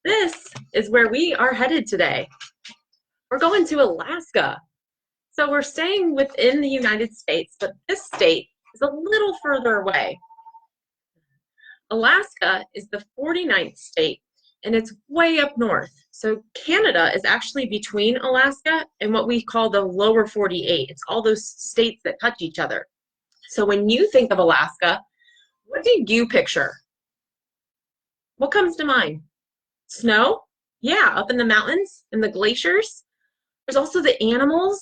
This is where we are headed today. We're going to Alaska. So we're staying within the United States, but this state is a little further away. Alaska is the 49th state, and it's way up north. So Canada is actually between Alaska and what we call the lower 48. It's all those states that touch each other. So when you think of Alaska, what do you picture? What comes to mind? Snow? Yeah, up in the mountains and the glaciers. There's also the animals,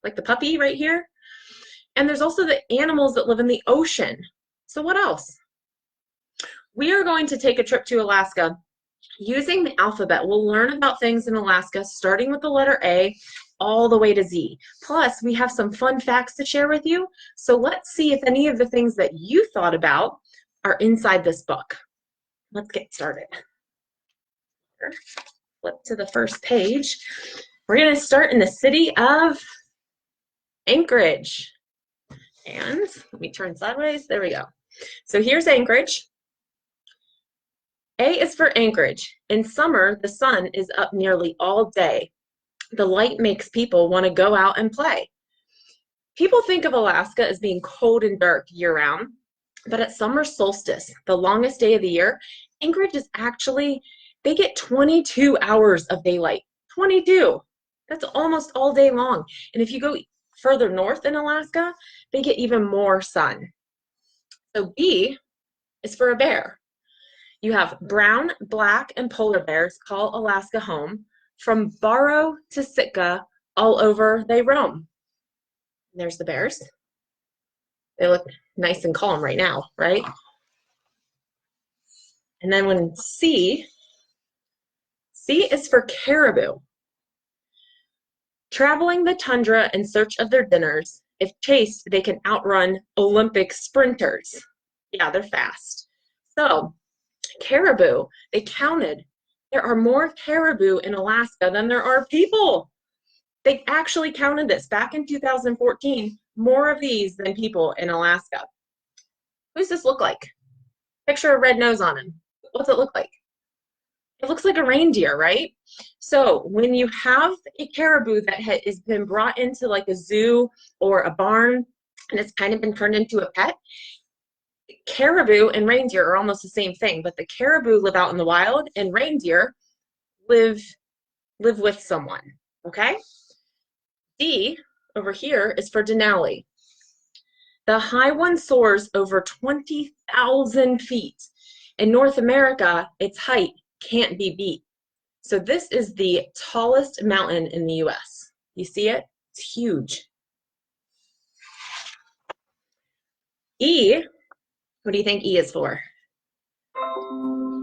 like the puppy right here. And there's also the animals that live in the ocean. So what else? We are going to take a trip to Alaska using the alphabet. We'll learn about things in Alaska, starting with the letter A all the way to Z. Plus, we have some fun facts to share with you. So let's see if any of the things that you thought about are inside this book. Let's get started. Flip to the first page. We're going to start in the city of Anchorage. And let me turn sideways. There we go. So here's Anchorage. A is for Anchorage. In summer, the sun is up nearly all day. The light makes people want to go out and play. People think of Alaska as being cold and dark year-round, but at summer solstice, the longest day of the year, Anchorage is actually, they get 22 hours of daylight. 22. That's almost all day long. And if you go further north in Alaska, they get even more sun. So B is for a bear. You have brown, black, and polar bears call Alaska home. From Barrow to Sitka, all over they roam. There's the bears. They look nice and calm right now, right? And then when C is for caribou. Traveling the tundra in search of their dinners, if chased, they can outrun Olympic sprinters. Yeah, they're fast. So, caribou, they counted. There are more caribou in Alaska than there are people. They actually counted this back in 2014, more of these than people in Alaska. What does this look like? Picture a red nose on him. What's it look like? It looks like a reindeer, right? So when you have a caribou that has been brought into like a zoo or a barn and it's kind of been turned into a pet, caribou and reindeer are almost the same thing, but the caribou live out in the wild and reindeer live with someone, okay? D over here is for Denali. The high one soars over 20,000 feet. In North America, its height can't be beat. So this is the tallest mountain in the US. You see it? It's huge. E, what do you think E is for?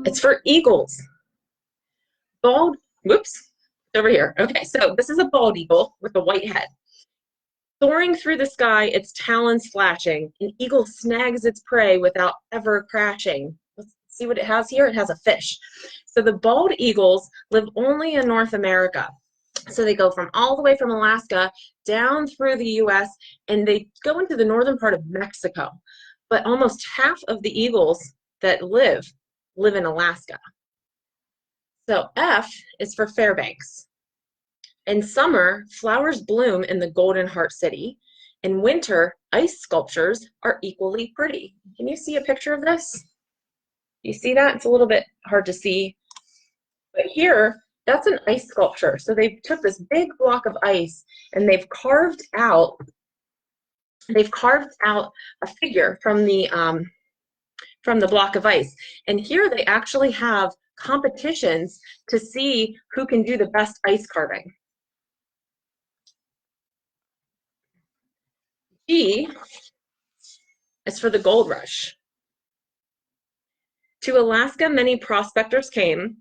It's for eagles. Whoops, over here. Okay, so this is a bald eagle with a white head. Soaring through the sky, its talons flashing, an eagle snags its prey without ever crashing. Let's see what it has here. It has a fish. So the bald eagles live only in North America. So they go from all the way from Alaska down through the US and they go into the northern part of Mexico. But almost half of the eagles that live in Alaska. So F is for Fairbanks. In summer, flowers bloom in the Golden Heart City. In winter, ice sculptures are equally pretty. Can you see a picture of this? You see that? It's a little bit hard to see. But here, that's an ice sculpture. So they took this big block of ice and they've carved out a figure from the block of ice. And here they actually have competitions to see who can do the best ice carving. G is for the gold rush. To Alaska, many prospectors came.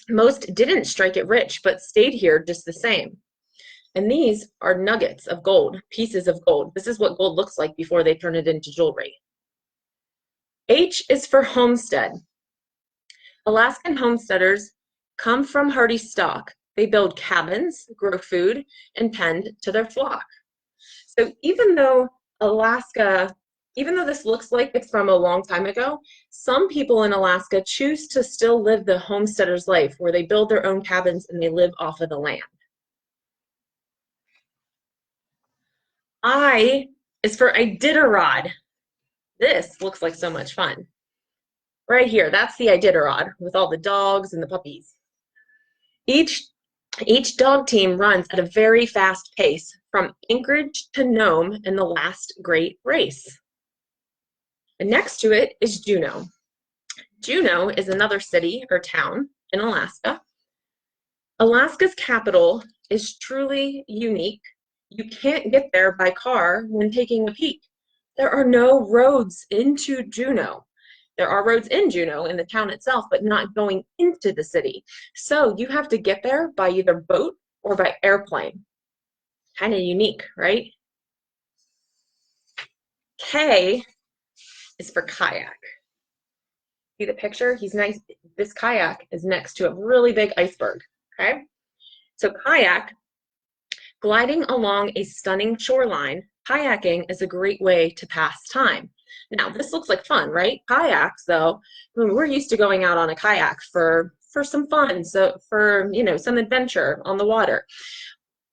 Most didn't strike it rich, but stayed here just the same. And these are nuggets of gold, pieces of gold. This is what gold looks like before they turn it into jewelry. H is for homestead. Alaskan homesteaders come from hardy stock. They build cabins, grow food, and tend to their flock. So even though Alaska Even though this looks like it's from a long time ago, some people in Alaska choose to still live the homesteader's life where they build their own cabins and they live off of the land. I is for Iditarod. This looks like so much fun. Right here, that's the Iditarod with all the dogs and the puppies. Each dog team runs at a very fast pace from Anchorage to Nome in the last great race. And next to it is Juneau. Juneau is another city or town in Alaska. Alaska's capital is truly unique. You can't get there by car when taking a peek. There are no roads into Juneau. There are roads in Juneau, in the town itself, but not going into the city. So you have to get there by either boat or by airplane. Kind of unique, right? K is for kayak. See the picture? He's nice. This kayak is next to a really big iceberg, okay? So kayak, gliding along a stunning shoreline, kayaking is a great way to pass time. Now, this looks like fun, right? Kayaks, though, we're used to going out on a kayak for some fun, so for, some adventure on the water.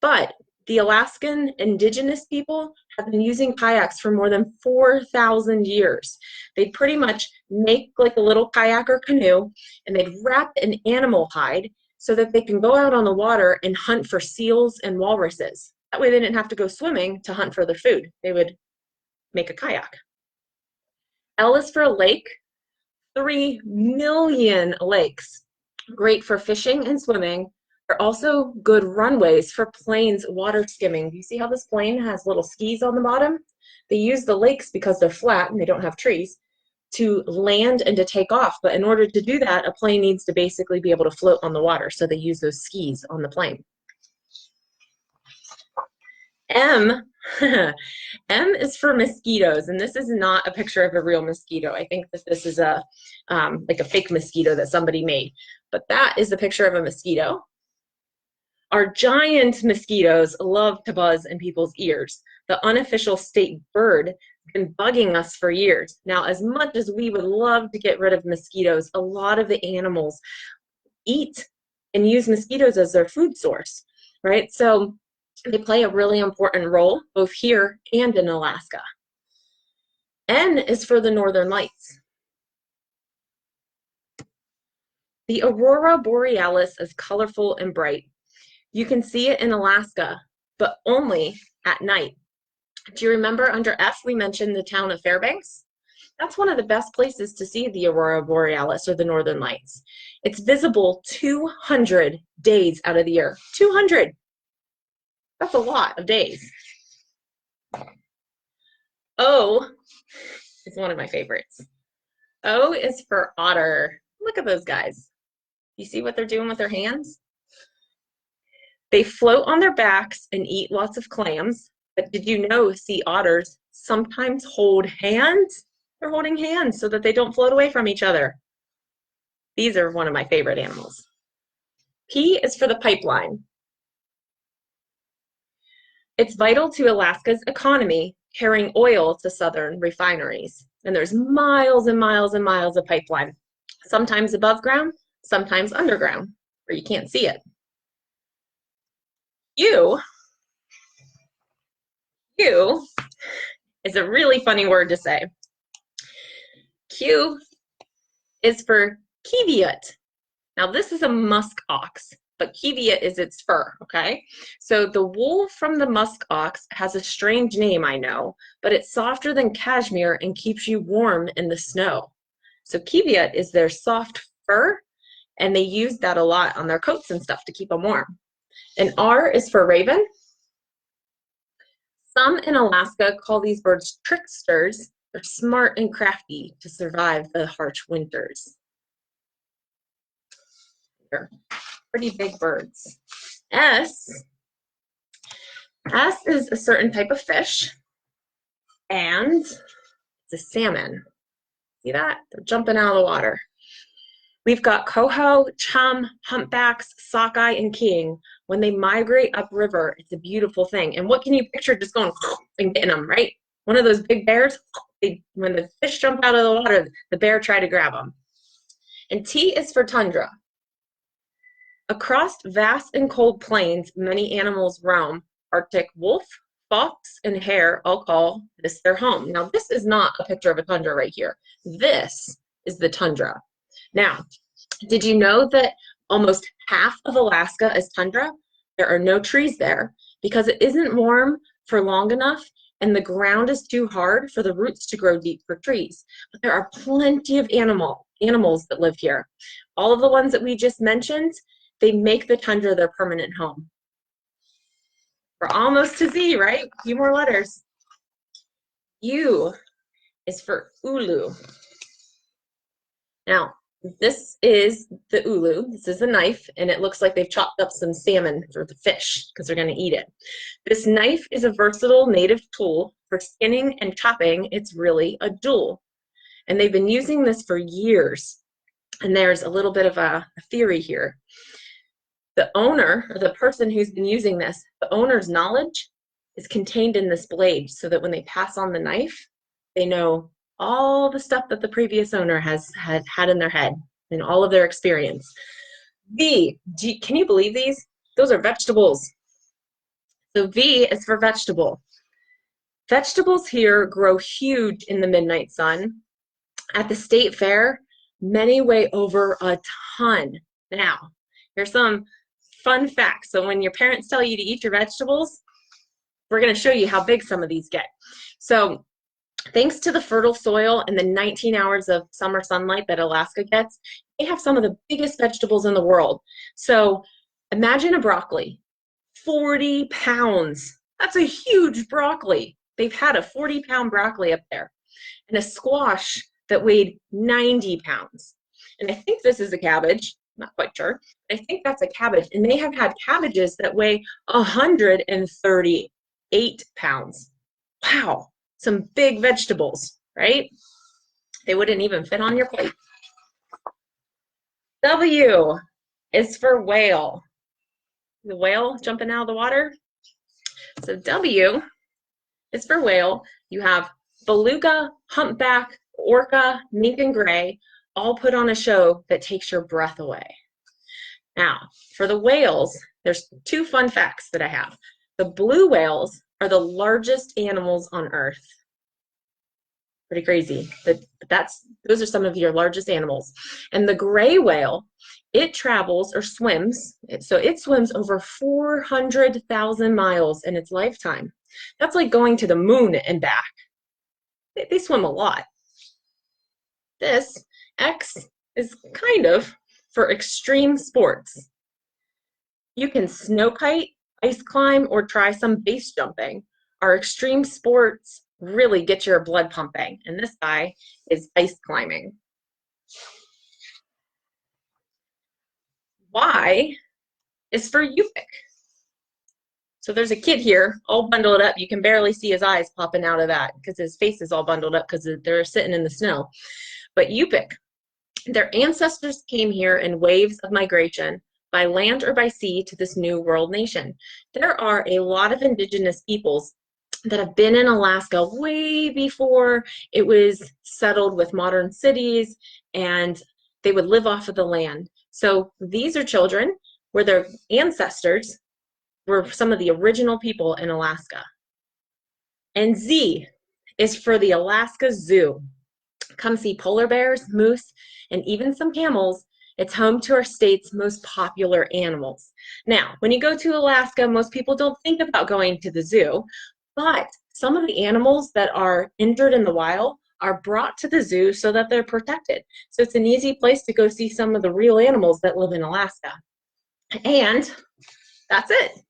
But the Alaskan indigenous people have been using kayaks for more than 4,000 years. They pretty much make like a little kayak or canoe, and they'd wrap an animal hide so that they can go out on the water and hunt for seals and walruses. That way they didn't have to go swimming to hunt for their food. They would make a kayak. L is for lake. 3 million lakes. Great for fishing and swimming. They're also good runways for planes water skimming. Do you see how this plane has little skis on the bottom? They use the lakes because they're flat and they don't have trees to land and to take off. But in order to do that, a plane needs to basically be able to float on the water. So they use those skis on the plane. M, M is for mosquitoes, and this is not a picture of a real mosquito. I think that this is a like a fake mosquito that somebody made, but that is a picture of a mosquito. Our giant mosquitoes love to buzz in people's ears. The unofficial state bird has been bugging us for years. Now, as much as we would love to get rid of mosquitoes, a lot of the animals eat and use mosquitoes as their food source, right? So they play a really important role both here and in Alaska. N is for the Northern Lights. The aurora borealis is colorful and bright. You can see it in Alaska, but only at night. Do you remember under F we mentioned the town of Fairbanks? That's one of the best places to see the aurora borealis or the Northern Lights. It's visible 200 days out of the year. 200! That's a lot of days. O is one of my favorites. O is for otter. Look at those guys. You see what they're doing with their hands? They float on their backs and eat lots of clams. But did you know sea otters sometimes hold hands? They're holding hands so that they don't float away from each other. These are one of my favorite animals. P is for the pipeline. It's vital to Alaska's economy, carrying oil to southern refineries. And there's miles and miles and miles of pipeline, sometimes above ground, sometimes underground, where you can't see it. Q is a really funny word to say. Q is for Kiviut. Now this is a musk ox, but Kiviut is its fur, okay? So the wool from the musk ox has a strange name, I know, but it's softer than cashmere and keeps you warm in the snow. So Kiviut is their soft fur, and they use that a lot on their coats and stuff to keep them warm. And R is for raven. Some in Alaska call these birds tricksters. They're smart and crafty to survive the harsh winters. They're pretty big birds. S is a certain type of fish, and it's a salmon. See that? They're jumping out of the water. We've got coho, chum, humpbacks, sockeye, and king. When they migrate upriver, it's a beautiful thing. And what can you picture just going and getting them, right? One of those big bears, when the fish jump out of the water, the bear tried to grab them. And T is for tundra. Across vast and cold plains, many animals roam. Arctic wolf, fox, and hare all call this their home. Now, this is not a picture of a tundra right here. This is the tundra. Now, did you know that almost half of Alaska is tundra? There are no trees there because it isn't warm for long enough and the ground is too hard for the roots to grow deep for trees. But there are plenty of animals that live here. All of the ones that we just mentioned, they make the tundra their permanent home. We're almost to Z, right? A few more letters. U is for ulu. Now, this is the ulu. This is a knife, and it looks like they've chopped up some salmon for the fish because they're going to eat it. This knife is a versatile native tool for skinning and chopping. It's really a duel. And they've been using this for years. And there's a little bit of a theory here. The owner, or the person who's been using this, the owner's knowledge is contained in this blade so that when they pass on the knife, they know all the stuff that the previous owner has had in their head and all of their experience. V, can you believe these? Those are vegetables. So V is for vegetable. Vegetables here grow huge in the midnight sun. At the state fair, many weigh over a ton. Now, here's some fun facts. So when your parents tell you to eat your vegetables, we're going to show you how big some of these get. So thanks to the fertile soil and the 19 hours of summer sunlight that Alaska gets, they have some of the biggest vegetables in the world. So imagine a broccoli, 40 pounds. That's a huge broccoli. They've had a 40-pound broccoli up there. And a squash that weighed 90 pounds. And I think this is a cabbage. Not quite sure. I think that's a cabbage. And they have had cabbages that weigh 138 pounds. Wow. Some big vegetables, right? They wouldn't even fit on your plate. W is for whale. The whale jumping out of the water. So W is for whale. You have beluga, humpback, orca, mink, and gray, all put on a show that takes your breath away. Now, for the whales, there's two fun facts that I have. The blue whales are the largest animals on Earth. Pretty crazy. Those are some of your largest animals. And the gray whale, it travels or swims. So it swims over 400,000 miles in its lifetime. That's like going to the moon and back. They swim a lot. This X is kind of for extreme sports. You can snow kite, ice climb, or try some base jumping. Our extreme sports really get your blood pumping. And this guy is ice climbing. Y is for Yupik. So there's a kid here all bundled up. You can barely see his eyes popping out of that because his face is all bundled up because they're sitting in the snow. But Yupik, their ancestors came here in waves of migration by land or by sea to this new world nation. There are a lot of indigenous peoples that have been in Alaska way before it was settled with modern cities, and they would live off of the land. So these are children where their ancestors were some of the original people in Alaska. And Z is for the Alaska Zoo. Come see polar bears, moose, and even some camels. It's home to our state's most popular animals. Now, when you go to Alaska, most people don't think about going to the zoo, but some of the animals that are injured in the wild are brought to the zoo so that they're protected. So it's an easy place to go see some of the real animals that live in Alaska. And that's it.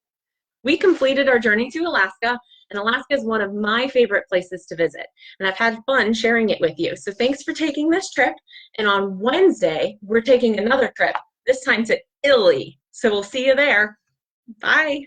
We completed our journey to Alaska, and Alaska is one of my favorite places to visit. And I've had fun sharing it with you. So thanks for taking this trip. And on Wednesday, we're taking another trip, this time to Italy. So we'll see you there. Bye.